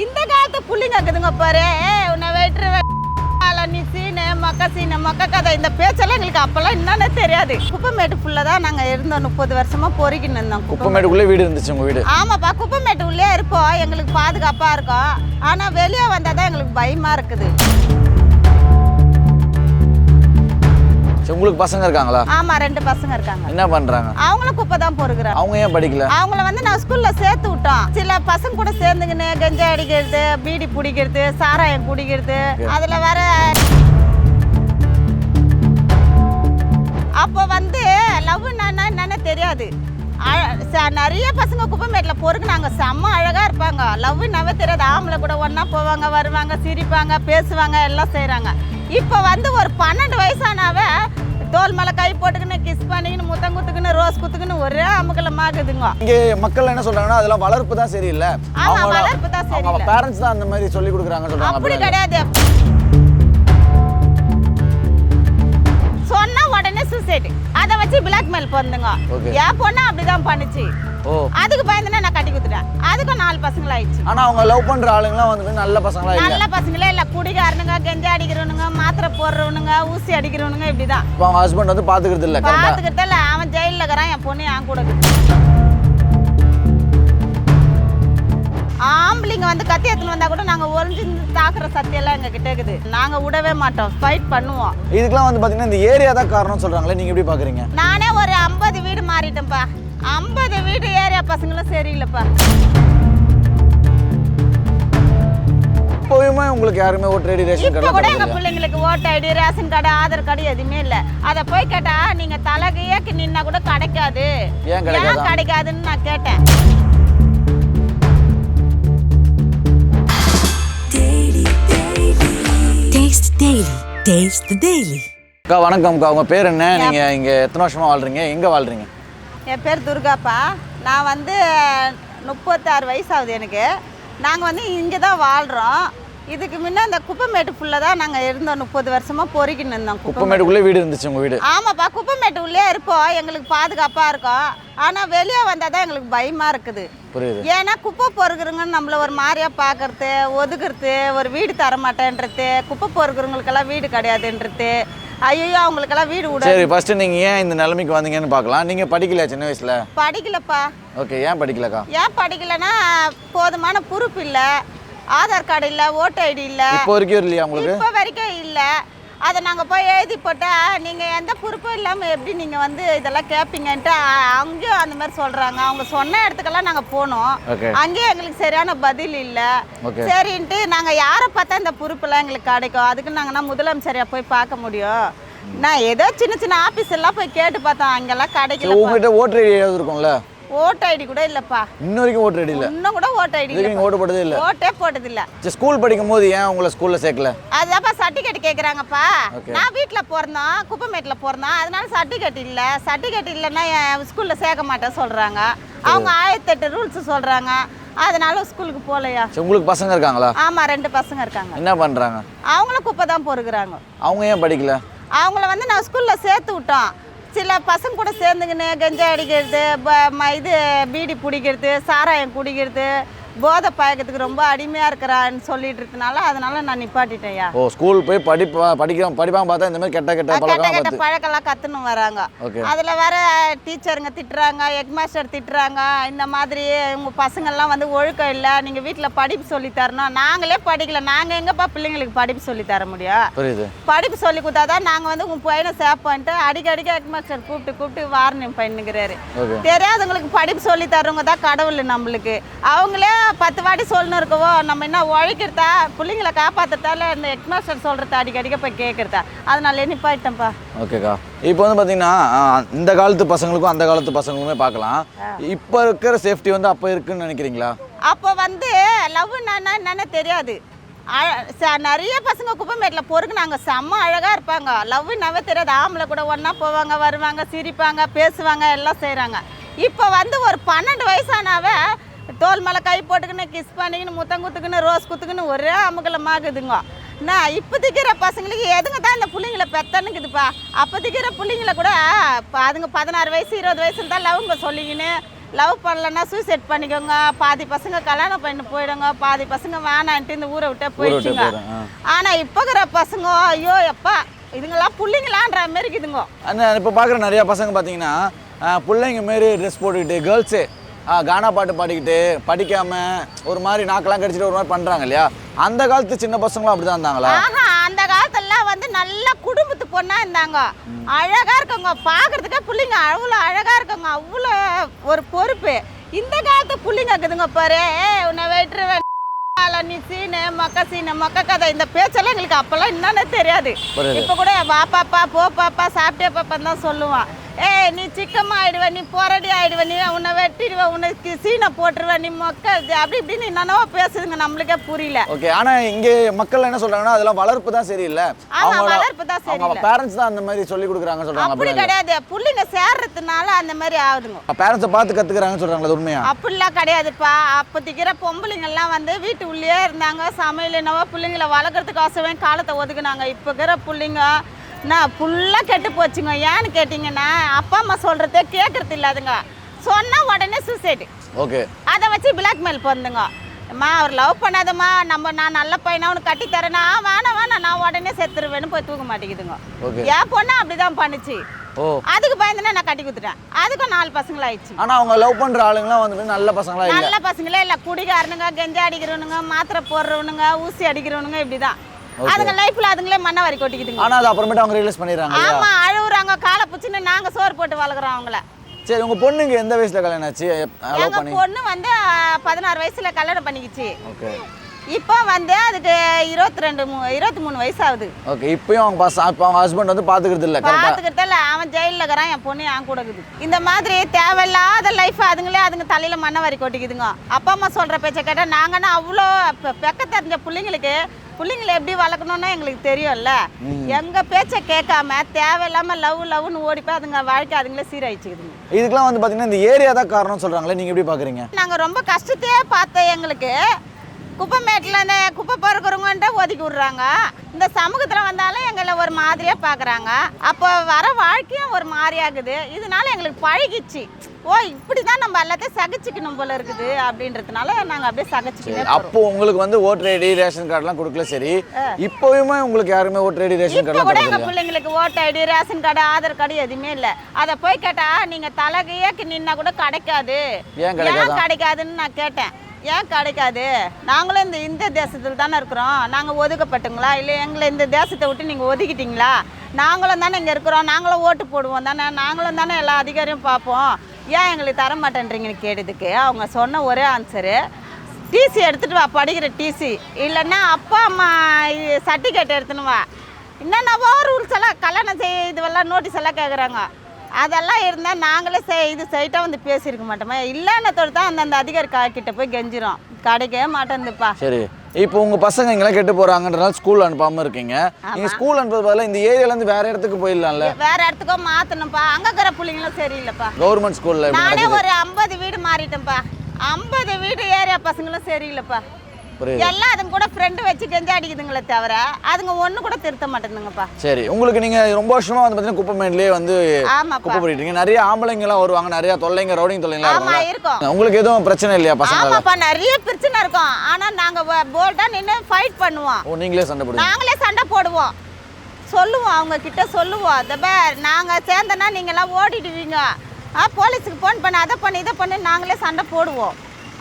இந்த காலத்து புள்ளிங்க இருக்குதுங்க பாரு. உன்னை வெட்டுற நீ சீனு மொக்க கதை இந்த பேச்செல்லாம் எங்களுக்கு அப்பெல்லாம் என்னன்னு தெரியாது. குப்பைமேட்டு ஃபுல்லாக தான் நாங்கள் இருந்தோம். 30 வருஷமா பொறுக்கின்னு இருந்தோம். குப்பைமேட்டுக்குள்ளே வீடு இருந்துச்சு உங்கள் வீடு? ஆமாப்பா, குப்பைமேட்டு உள்ளே இருப்போம். எங்களுக்கு பாதுகாப்பாக இருக்கும். ஆனால் வெளியே வந்தால் தான் எங்களுக்கு பயமாக இருக்குது. உங்களுக்கு பசங்க இருக்காங்களா? ஆமா, 2 பசங்க இருக்காங்க. என்ன பண்றாங்க? அவங்களும் குப்பை தான் பொறுக்குறாங்க. அவங்க ஏன் படிக்கல? அவங்கள வந்து நான் ஸ்கூல்ல சேர்த்து விட்டோம். சில பசங்க கூட சேர்ந்துக்கின்னு கஞ்சா அடிக்கிறது, பீடி பிடிக்கிறது, சாராயம் குடிக்கிறது, அதுல வேற. அப்போ வந்து லவ் என்னன்னு தெரியாது. நிறைய பசங்க குப்பைமேட்ல பொறுக்குனாங்க. செம்ம அழகா இருப்பாங்க. லவ்னாவே தெரியாது. ஆம்பளை கூட ஒன்னா போவாங்க, வருவாங்க, சிரிப்பாங்க, பேசுவாங்க, எல்லாம் செய்யறாங்க. இப்போ வந்து ஒரு 12 வயசானாவே தோல் மேல கை போட்டுக்கின்னு கிஸ் பண்ணிக்கின்னு முத்தம் குத்துக்கின்னு ரோஸ் குத்துக்கின்னு ஒரே அமுகலமாகுதுங்க. இங்க மக்கள் என்ன சொல்றாங்கன்னா அதெல்லாம் வளர்ப்பு தான் சரியில்லை. ஆமா, வளர்ப்பு தான் சரியில்லை. அவங்க பேரண்ட்ஸ் தான் அந்த மாதிரி சொல்லி கொடுக்குறாங்க சொல்றாங்க. அப்படி கிடையாது. சொன்னா உடனே சூசைட். அதை வச்சு பிளாக்மெயில் பண்ணுங்க. என் பொண்ணு அப்படிதான் பண்ணுச்சு. அதுக்கு பயந்துனா நான் கட்டி குத்துட்டேன். அதுக்கும் 4 பசங்களா ஆயிடுச்சு. ஆனா அவங்க லவ் பண்ற ஆளுங்கலாம் வந்து நல்ல பசங்களா இல்ல. நல்ல பசங்களே இல்ல. குடிகாரனுங்க, கஞ்சா அடிக்கிறவனுங்க, மாத்திரை போடுறவனுங்க, ஊசி அடிக்கிறவனுங்க, இப்படிதான். அவங்க ஹஸ்பண்ட் வந்து பாத்துக்கிறது இல்ல. பாத்துக்கிறது இல்ல. அவன் ஜெயில இருக்கிறான். என் பொண்ணு என் கூட இருக்கு. ஆம்பளைங்க வந்து கத்தி எடுத்துன்னு வந்தா கூட நாங்க ஒளிஞ்சு தாக்குற சத்தியெல்லாம் எங்க கிட்ட இருக்குது. நாங்க விடவே மாட்டோம். ஃபைட் பண்ணுவோம். இதுக்கெல்லாம் வந்து பாத்தீங்கன்னா இந்த ஏரியா தான் காரணம் சொல்றாங்களே, நீங்க எப்படி பாக்குறீங்க? நானே ஒரு 50 வீடு மாறிட்டேன்ப்பா. 50 வீடு ஏரியா பசங்களும் சரியில்லைப்பா. இப்போயுமே உங்களுக்கு யாருமே ஓட்டர் ஐடி ரேஷன் கார்டு கூட எங்க பிள்ளைங்களுக்கு voter ID ration card Aadhaar card எதுவுமே இல்ல. அதை போய் கேட்டா நீங்க தலைகையக்கு நின்னா கூட கிடைக்காது. ஏன் கிடைக்காதுன்னு நான் கேட்டேன். அக்கா வணக்கம்க்கா, உங்க பேர் என்ன? நீங்க இங்க எத்தனை வருஷமா வாழ்றீங்க? எங்க வாழ்றீங்க? என் பேர் துர்காப்பா. நான் வந்து 36 வயசு ஆகுது எனக்கு. நாங்கள் வந்து இங்கே தான் வாழ்கிறோம். இதுக்கு முன்னே இந்த குப்பைமேட்டு ஃபுல்லாக தான் நாங்கள் இருந்தோம். 30 வருஷமா பொறுக்கின்னு இருந்தோம். குப்பைமேட்டுக்குள்ளே வீடு இருந்துச்சு உங்கள் வீடு? ஆமாப்பா, குப்பைமேட்டு உள்ளே இருப்போம். எங்களுக்கு பாதுகாப்பாக இருக்கும். ஆனால் வெளியே வந்தால் தான் எங்களுக்கு பயமாக இருக்குது. புரியுது. ஏன்னா குப்பை பொறுக்குறவங்கன்னு நம்மளை ஒரு மாதிரியாக பார்க்கறது, ஒதுக்குறது, ஒரு வீடு தர மாட்டேன்றது, குப்பை பொறுக்குறவங்களுக்கெல்லாம் வீடு கிடையாதுன்றது, ஐயோ அவங்களுக்கெல்லாம் வீடு விட. சரி, ஃபர்ஸ்ட் நீங்க ஏன் இந்த நிலைமைக்கு வந்தீங்கன்னு பார்க்கலாம். நீங்க படிக்கல சின்ன வயசுல? படிக்கலப்பா. ஓகே, ஏன் படிக்கலக்கா? ஏன் படிக்கலன்னா போதுமான ப்ரூஃப் இல்லை, ஆதார் கார்டு இல்லை, ஓட்டர் ஐடி இல்லை. இப்போ வரைக்கும் இல்லையா உங்களுக்கு? இப்போ வரைக்கும் இல்லை. அதை நாங்கள் போய் எழுதி போட்டால் நீங்கள் எந்த பொறுப்பும் இல்லாமல் எப்படி நீங்கள் வந்து இதெல்லாம் கேட்பீங்கன்ட்டு அங்கேயும் அந்த மாதிரி சொல்கிறாங்க. அவங்க சொன்ன இடத்துக்கெல்லாம் நாங்கள் போனோம். அங்கேயும் எங்களுக்கு சரியான பதில் இல்லை. சரின்ட்டு நாங்கள் யாரை பார்த்தா இந்த பொறுப்பெல்லாம் எங்களுக்கு கிடைக்கும்? அதுக்கு நாங்கள் முதலமைச்சரியாக போய் பார்க்க முடியும். நான் ஏதோ சின்ன சின்ன ஆஃபீஸ் எல்லாம் போய் கேட்டு பார்த்தோம். அங்கெல்லாம் கிடைக்கல. உங்ககிட்ட ஓட்டர் ஐடி ஏதாவது இருக்கும்ல? ஓட்டர் ஐடி கூட இல்லப்பா. இன்ன வரைக்கும் ஓட்டர் ஐடி இல்ல? இன்னும் கூட ஓட்டர் ஐடி இல்ல. ஓட்டு போட்டதே இல்ல? ஓட்டே போட்டது இல்ல. ஸ்கூல் படிக்கும்போது ஏன் உங்களை ஸ்கூல்ல சேர்க்கல? அதாப்பா சர்டிபிகேட் கேக்குறாங்கப்பா. நான் வீட்ல போறேன், குப்பைமேட்ல போறேன். அதனால சர்டிபிகேட் இல்ல. சர்டிபிகேட் இல்லன்னா ஸ்கூல்ல சேர்க்க மாட்டேன் சொல்றாங்க. அவங்க 1008 ரூல்ஸ் சொல்றாங்க. அதனால ஸ்கூலுக்கு போலையா. உங்களுக்கு பசங்க இருக்காங்களா? ஆமா, 2 பசங்க இருக்காங்க. என்ன பண்றாங்க? அவங்களும் குப்பை தான் பொறுக்குறாங்க. அவங்க ஏன் படிக்கல? அவங்கள வந்து நான் ஸ்கூல்ல சேர்த்து விட்டோம். சில பசங்க கூட சேர்ந்துக்கின்னு கஞ்சா அடிக்கிறது, இது பீடி பிடிக்கிறது, சாராயம் குடிக்கிறது, போதை பழக்கத்துக்கு ரொம்ப அடிமையாக இருக்கிறான்னு சொல்லிட்டு இருக்கனால அதனால நான் நிப்பாட்டிட்டேன்யா. ஸ்கூல் போய் படிப்பாங்க பார்த்தா இந்த மாதிரி கெட்ட பழக்கெல்லாம் கற்றுன்னு வராங்க. அதில் வேற டீச்சருங்க திட்டுறாங்க, ஹெட் மாஸ்டர் திட்டுறாங்க. இந்த மாதிரி உங்கள் பசங்கள்லாம் வந்து ஒழுக்கம் இல்லை, நீங்கள் வீட்டில் படிப்பு சொல்லி தரணும். நாங்களே படிக்கல, நாங்கள் எங்கப்பா பிள்ளைங்களுக்கு படிப்பு சொல்லி தர முடியும்? படிப்பு சொல்லி கொடுத்தாதான் நாங்கள் வந்து உங்கள் பையனை சேப்பான்ட்டு அடிக்கடிக்க ஹெட் மாஸ்டர் கூப்பிட்டு வார்னிங் பண்ணிக்கிறாரு. தெரியாதவங்களுக்கு படிப்பு சொல்லி தர்றவங்க தான் கடவுள் நம்மளுக்கு. அவங்களே 10 வாட்டி சொல்லணும் இருக்கவோ, நம்ம என்ன உழைக்கிறதா பிள்ளைங்களை காப்பாற்றுறதால இந்த ஹெட் மாஸ்டர் சொல்கிறத அடிக்கடிக்க போய் கேட்குறதா? அதனால நிப்பாட்டேன்ப்பா. ஓகேக்கா, இப்போ வந்து பார்த்தீங்கன்னா இந்த காலத்து பசங்களுக்கும் அந்த காலத்து பசங்களுமே பார்க்கலாம். இப்போ இருக்கிற சேஃப்டி வந்து அப்போ இருக்குன்னு நினைக்கிறீங்களா? அப்போ வந்து லவ் என்னன்னு தெரியாது. நிறைய பசங்க குப்பைமேட்டில் பொறுக்குனாங்க. செம்ம அழகாக இருப்பாங்க. லவ்னாவே தெரியாது. ஆம்பளை கூட ஒன்றா போவாங்க, வருவாங்க, சிரிப்பாங்க, பேசுவாங்க, எல்லாம் செய்கிறாங்க. இப்போ வந்து ஒரு 12 வயசானாவே தோல் மேலே கை போட்டுக்கின்னு கிஸ் பண்ணிக்கின்னு முத்தம் குத்துக்கின்னு ரோஸ் குத்துக்கின்னு ஒரே அமுகலமாகுதுங்க. நான் இப்போ திக்கிற பசங்களுக்கு எதுங்க தான் இந்த பிள்ளைங்களை பெத்தனுக்குதுப்பா. அப்போ திக்கிற பிள்ளைங்கள கூட அதுங்க 16 வயசு 20 வயசுல தான் லவ்ங்க சொல்லிக்கின்னு லவ் பண்ணலன்னா சூசைட் பண்ணிக்கோங்க, பாதி பசங்க கல்யாணம் பண்ணி போயிடுங்க, பாதி பசங்க வேணான்ட்டு இந்த ஊரை விட்டே போயிடுச்சுங்க. ஆனால் இப்போக்கிற பசங்க ஐயோ எப்பா இதுங்களாம் பிள்ளைங்களான்ற மாரி இருக்குதுங்க. இப்போ பார்க்குற நிறையா பசங்க பார்த்தீங்கன்னா பிள்ளைங்க மாரி ட்ரெஸ் போட்டுக்கிட்டு கேர்ள்ஸே கானா பாட்டு பாடிக்கிட்டு படிக்காமல் ஒரு மாதிரி நாக்கெல்லாம் கடிச்சிட்டு ஒரு மாதிரி பண்ணுறாங்க இல்லையா? அந்த காலத்து சின்ன பசங்களும் அப்படி தான் இருந்தாங்களா? அந்த காலத்துலலாம் வந்து நல்ல குடும்பத்து பொண்ணாக இருந்தாங்க, அழகாக இருக்கவங்க, பார்க்குறதுக்கே பிள்ளைங்க அவ்வளோ அழகாக இருக்கவங்க, அவ்வளோ ஒரு பொறுப்பு. இந்த காலத்து பிள்ளைங்க இருக்குதுங்க பாரு, உன்னை வெட்டுருவேன் நீ சீனு மொக்க சீனு மொக்க கதை, இந்த பேச்செல்லாம் எங்களுக்கு அப்போல்லாம் என்னன்னு தெரியாது. இப்போ கூட வா பாப்பா போ பாப்பா சாப்பிட்டே பாப்பான்னு தான் சொல்லுவான். நீ சிக்கமா ஆயிடுவ, நீ போராடி ஆயிடுவ, நீ உன்னை வெட்டிடுவ, உனக்கு சீனை போட்டுருவ, நீ மொக்க அப்படி இப்படின்னு என்னென்னவோ பேசுதுங்க, நம்மளுக்கே புரியல. ஓகே, ஆனா இங்கே மக்கள் என்ன சொல்றாங்கன்னா அதெல்லாம் வளர்ப்பு தான் சரியில்லை, வளர்ப்பு தான் சரியில்லை, பேரண்ட்ஸ் தான் அந்த மாதிரி சொல்லி கொடுக்குறாங்க சொல்றாங்க. அப்படி கிடையாது, புள்ளைங்க சேர்றதுனால அந்த மாதிரி ஆகுதுங்க. பேரண்ட்ஸை பார்த்து கத்துக்கிறாங்கன்னு சொல்றாங்களா? அது உண்மையா? அப்படிலாம் கிடையாதுப்பா. அப்போதைக்கிற பொம்பளைங்க எல்லாம் வந்து வீட்டு உள்ளே இருந்தாங்க, சமையல் என்னவோ பிள்ளைங்களை வளர்க்குறதுக்காகவே காலத்தை ஒதுக்குனாங்க. இப்போ இருக்கிற பிள்ளைங்க நான் ஃபுல்லாக கெட்டு போச்சுங்க. ஏன்னு கேட்டிங்கன்னா அப்பா அம்மா சொல்கிறதே கேட்குறது இல்லாதுங்க, சொன்னால் உடனே சூசைடு. ஓகே, அதை வச்சு பிளாக்மெயில் பண்ணுங்க. அம்மா அவர் லவ் பண்ணாதம்மா, நான் நல்ல பையனா உனக்கு கட்டி தரேன்னா வேணாம் நான் உடனே செத்துருவேன்னு போய் தூக்க மாட்டேங்குதுங்க. என் பொண்ணு அப்படிதான் பண்ணுச்சு. அதுக்கு பயந்துனா நான் கட்டி கொடுத்துட்டேன், அதுக்கும் 4 பசங்களா ஆயிடுச்சு. ஆனா அவங்க லவ் பண்ற ஆளுங்கலாம் வந்து நல்ல பசங்களா இல்ல, நல்ல பசங்களே இல்ல, குடிகாரனுங்க, கெஞ்சா அடிக்கிறவனுங்க, மாத்திரை போடுறவனுங்க, ஊசி அடிக்கிறவனுங்க, இப்படிதான் அதுங்க லைஃப்ல அதுங்களே மண்ணை வாரி கொட்டிக்குதுங்க. ஆனா அது அப்புறமேட்டு அவங்க ரிலீஸ் பண்ணிடுறாங்க. ஆமா, அழுவுறாங்க, காலை பிடிச்சின்னு நாங்க சோறு போட்டு வளர்க்குறோம் அவங்கள. சரி, உங்க பொண்ணுங்க எந்த வயசுல கல்யாணம் ஆச்சு? எங்க பொண்ணு வந்து 16 வயசுல கல்யாணம் பண்ணிக்கிச்சு. ஓகே, இப்போ வந்து அதுக்கு 23 வயசு ஆகுது. ஓகே, இப்பயும் அவங்க ஹஸ்பண்ட் வந்து பாத்துக்கிறது இல்ல, அவன் ஜெயிலில் இருக்கிறான், என் பொண்ணு என் கூட இருக்குது. இந்த மாதிரி தேவையில்லாத லைஃப் அதுங்க தலையில மண்ணை வாரி கொட்டிக்குதுங்க. அப்பா அம்மா சொல்ற பேச்சை கேட்டால் நாங்கன்னா அவ்வளோ பெக்க தெரிஞ்ச பிள்ளைங்களை எப்படி வளர்க்கணும்னா எங்களுக்கு தெரியும்ல. எங்க பேச்சை கேட்காம தேவையில்லாம லவ்னு ஓடிப்போய் அதுங்க வாழ்க்கை அதுங்களே சீராயிச்சுக்குதுங்க. இதுக்கெல்லாம் வந்து பாத்தீங்கன்னா இந்த ஏரியா தான் காரணம் சொல்றாங்களே, நீங்க எப்படி பாக்குறீங்க? நாங்க ரொம்ப கஷ்டத்தையே பார்த்தோம். எங்களுக்கு குப்பைமேட்டில் இந்த குப்பை பொறுக்கிறவங்கன்ட்டு ஒதுக்கி விட்றாங்க. இந்த சமூகத்தில் வந்தாலும் எங்களை ஒரு மாதிரியாக பார்க்குறாங்க. அப்போ வர வாழ்க்கையும் ஒரு மாதிரியாகுது. இதனால எங்களுக்கு பழகிச்சு. இப்படி தான் நம்ம எல்லாத்தையும் சகிச்சுக்கணும் போல இருக்குது அப்படின்றதுனால நாங்கள் அப்படியே சகிச்சுக்கணும். அப்போ உங்களுக்கு வந்து ஓட்டர் ஐடி ரேஷன் கார்டுலாம் கொடுக்கல, சரி, இப்போவுமே உங்களுக்கு யாருமே ஓட்டர் ஐடி ரேஷன் கார்டு கூட எங்கள் பிள்ளைங்களுக்கு voter ID ration card Aadhaar card எதுவுமே இல்லை. அதை போய் கேட்டால் நீங்கள் தலைகையே நின்னா கூட கிடைக்காது. ஏன் கிடைக்காதுன்னு நான் கேட்டேன். ஏன் கிடைக்காது? நாங்களும் இந்த தேசத்தில் தானே இருக்கிறோம், நாங்கள் ஒதுக்கப்பட்டுங்களா இல்லை எங்களை இந்த தேசத்தை விட்டு நீங்கள் ஒதுக்கிட்டீங்களா? நாங்களும் தானே இங்கே இருக்கிறோம், நாங்களும் ஓட்டு போடுவோம் தானே, நாங்களும் தானே எல்லா அதிகாரியும் பார்ப்போம், ஏன் எங்களுக்கு தர மாட்டேன்றீங்கன்னு கேட்டதுக்கு அவங்க சொன்ன ஒரே ஆன்சரு, டிசி எடுத்துகிட்டு வா, படிக்கிற டிசி, இல்லைன்னா அப்பா அம்மா சர்டிஃபிகேட் எடுத்துன்னு வா, என்னென்னவோ ரூல்ஸ் எல்லாம் கல்யாணம் செய்ய இதுவெல்லாம் நோட்டீஸ் எல்லாம் கேட்குறாங்க. அதெல்லாம் இருந்தால் நாங்களே இது சைட்டாக வந்து பேசியிருக்க மாட்டோமா? இல்லைன்னதோடு தான் அந்தந்த அதிகாரி கிட்ட போய் கெஞ்சிரும், கிடைக்கவே மாட்டேன்துப்பா. சரி, இப்போ உங்கள் பசங்க இங்கெல்லாம் கெட்டு போகிறாங்கன்றனால ஸ்கூல் அனுப்பாமல் இருக்கீங்க. நீங்கள் ஸ்கூல் அனுப்புறது பதிலாக இந்த ஏரியாலேருந்து வேறு இடத்துக்கு போயிடலாம்ல? வேறு இடத்துக்கோ மாற்றணும்ப்பா, அங்கே இருக்கிற பிள்ளைங்களும் சரியில்லைப்பா. கவர்மெண்ட் ஸ்கூலில் நானே ஒரு 50 வீடு மாறிட்டேன்ப்பா, 50 வீடு ஏரியா பசங்களும் சரியில்லைப்பா. எல்லாம் அதுங்க கூட ஃப்ரெண்டு வச்சு கெஞ்சா அடிக்குதுங்களே தவிர அதுங்க ஒன்று கூட திருத்த மாட்டேங்குதுங்கப்பா. சரி, உங்களுக்கு நீங்கள் ரொம்ப வருஷமாக வந்து பார்த்தீங்கன்னா குப்பைமேட்லேயே வந்து குப்பை போட்டுருக்கீங்க, நிறைய ஆம்பளைங்கலாம் வருவாங்க, நிறைய தொல்லைங்க ரவுடிங் தொல்லைங்களாம் இருக்கும். உங்களுக்கு எதுவும் பிரச்சனை இல்லையா பசங்க? ஆமாப்பா, நிறைய பிரச்சனை இருக்கும். ஆனால் நாங்கள் போல்டாக நின்று ஃபைட் பண்ணுவோம். நீங்களே சண்டை போடுவோம்? நாங்களே சண்டை போடுவோம், சொல்லுவோம், அவங்க கிட்ட சொல்லுவோம், நாங்கள் சேர்ந்தனா நீங்களாம் ஓடிடுவீங்க, போலீஸுக்கு ஃபோன் பண்ண, அதை பண்ணி இதை பண்ணி நாங்களே சண்டை போடுவோம்.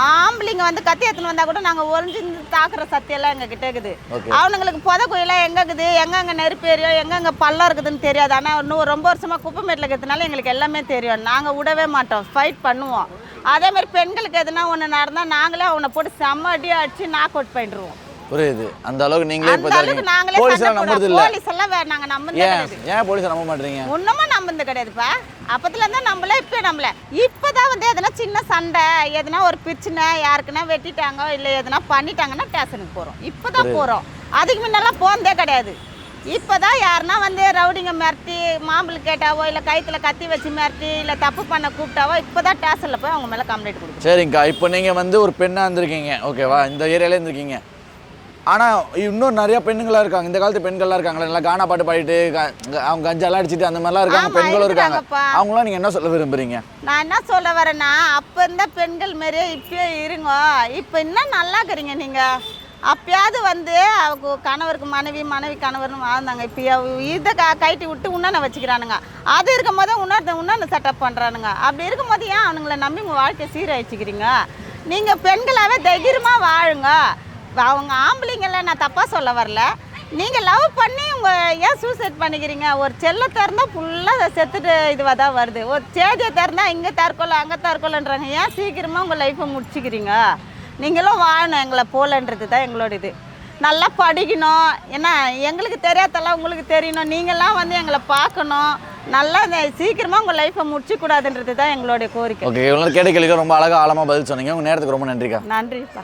ஆம்பளைங்க வந்து கத்தி எடுத்துன்னு வந்தால் கூட நாங்கள் ஒழிஞ்சு தாக்குற சத்தியெல்லாம் எங்கள் கிட்ட இருக்குது. அவனுங்களுக்கு புத கோயிலாம் எங்கே இருக்குது, எங்கெங்கே நெருப்பு ஏரியும், எங்கெங்கே பள்ளம் இருக்குதுன்னு தெரியாது. ஆனால் இன்னும் ரொம்ப வருஷமாக குப்பைமேட்டில் இருக்கிறதுனால எங்களுக்கு எல்லாமே தெரியும். நாங்கள் விடவே மாட்டோம், ஃபைட் பண்ணுவோம். அதேமாதிரி பெண்களுக்கு எதுனா ஒன்று நடந்தால் நாங்களே அவனை போட்டு செம்ம அடி அடித்து நாக் அவுட் பண்ணிடுவோம். புரியுது, அந்த அளவுக்கு நீங்களே போலீஸ் எல்லாம் நாங்க நம்புறதே கிடையாது. ஏன் போலீஸ் நம்ப மாட்டீங்க? ஒண்ணுமே நம்புறது கிடையாதுப்பா. அப்பத்துல இருந்தா நம்மளே இப்பதான் வந்து எதனா சின்ன சண்டை, எதனா ஒரு பிரச்சனை, யாருக்குன்னா வெட்டிட்டாங்க இல்ல எதனா பண்ணிட்டாங்கன்னா ஸ்டேஷனுக்கு போறோம். இப்பதான் போறோம், அதுக்கு முன்னெல்லாம் போனதே கிடையாது. இப்பதான் யாருன்னா வந்து ரவுடிங்க மிரட்டி மாம்பழம் கேட்டாவோ இல்ல கைத்துல கத்தி வச்சு மிரட்டி இல்ல தப்பு பண்ண கூப்பிட்டாவோ இப்பதான் ஸ்டேஷன்ல போய் அவங்க மேல கம்ப்ளைண்ட் கொடுக்கும். சரிங்கக்கா, இப்போ நீங்க வந்து ஒரு பெண்ணா இருந்திருக்கீங்க, ஓகேவா, இந்த ஏரியால இருந்திருக்கீங்க, ஆனால் இன்னும் நிறைய பெண்களாக இருக்காங்க, இந்த காலத்து பெண்கள்லாம் இருக்காங்களா, நல்லா கானா பாட்டு பாடிட்டு அவங்க கஞ்செல்லாம் அடிச்சுட்டு அந்த மாதிரிலாம் இருக்காங்க, ஆமா, பெண்களும் இருக்காங்க. இருக்காங்கப்பா. அவங்களாம் நீங்கள் என்ன சொல்ல விரும்புறீங்க? நான் என்ன சொல்ல வரேன்னா, அப்போ இருந்த பெண்கள் மாரியே இப்பயே இருங்க. இப்போ இன்னும் நல்லா இருக்கிறீங்க நீங்கள். அப்பயாவது வந்து அவங்க கணவருக்கு மனைவி, மனைவி கணவர்னு வாழ்ந்தாங்க. இப்போ இதை கைட்டி விட்டு உன்னனை வச்சுக்கிறானுங்க. அது இருக்கும் போது உன்னனை செட்டப் பண்ணுறானுங்க. அப்படி இருக்கும் போது ஏன் அவனுங்களை நம்பி உங்கள் வாழ்க்கையை சீரழிச்சிக்கிறீங்க? நீங்கள் பெண்களாகவே தைரியமாக வாழுங்க. அவங்க ஆம்பளைங்கள நான் தப்பாக சொல்ல வரல. நீங்கள் லவ் பண்ணி உங்கள் ஏன் சூசைட் பண்ணிக்கிறீங்க? ஒரு செல்லை திறந்தா ஃபுல்லாக செத்துட்டு இதுவாக தான் வருது. ஒரு ஸ்டேஜை திறந்தா இங்கே தற்கொலை அங்கே தற்கொலைன்றாங்க. ஏன் சீக்கிரமாக உங்கள் லைஃப்பை முடிச்சுக்கிறீங்க? நீங்களும் வாழணும் எங்களை போலன்றது தான் எங்களோட இது. நல்லா படிக்கணும். ஏன்னா எங்களுக்கு தெரியாதெல்லாம் உங்களுக்கு தெரியணும். நீங்கள்லாம் வந்து எங்களை பார்க்கணும். நல்லா சீக்கிரமாக உங்கள் லைஃப்பை முடிச்சிக்கூடாதுன்றது தான் எங்களுடைய கோரிக்கை. ஓகே, இவ்வளோ கேட்ட கேள்விக்கு ரொம்ப அழகாக ஆழமாக பதில் சொன்னீங்க. உங்கள் நேரத்துக்கு ரொம்ப நன்றிக்கா. நன்றிப்பா.